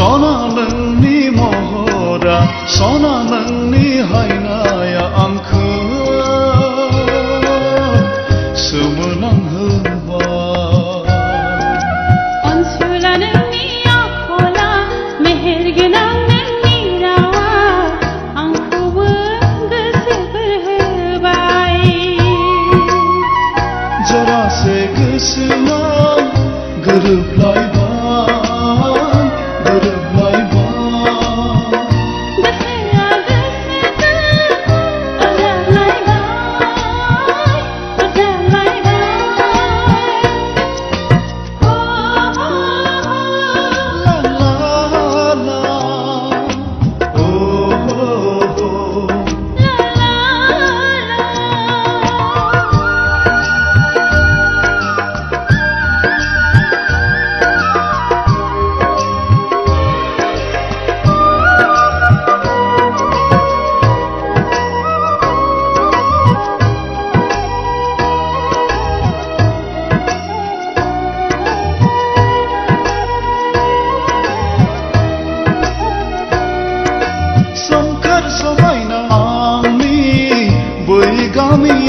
सना नोंनि महरा सना नोंनि हायनाया आंखौ सोमोनांहोबाय अनसुला नोंनि आखला मेहेरगोनां नोंनि रावा आंखौबो गोसो बोहोबाय जरासे गोसोआ गोरोबलायबाय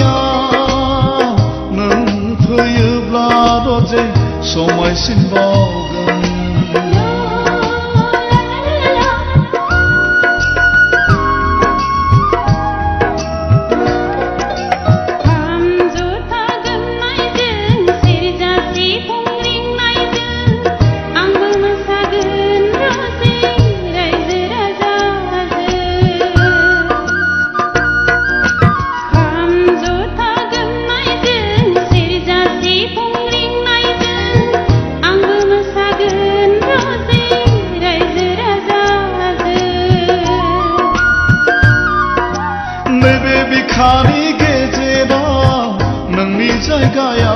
गामियाव नों फैयोब्लाल' जे समायसिनबावगोन खाम जथा गोमनायजों सेरजा सिफुं रिंनायजों आंबो मोसागोन रजे रायजो राजाजों खाम जथा गोमनायजों सेरजा सिफुं रिंनायजों आंबो मोसागोन रजे रायजो राजाजों नैबे बिखानि गेजेराव नोंनि जायगाया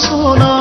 सना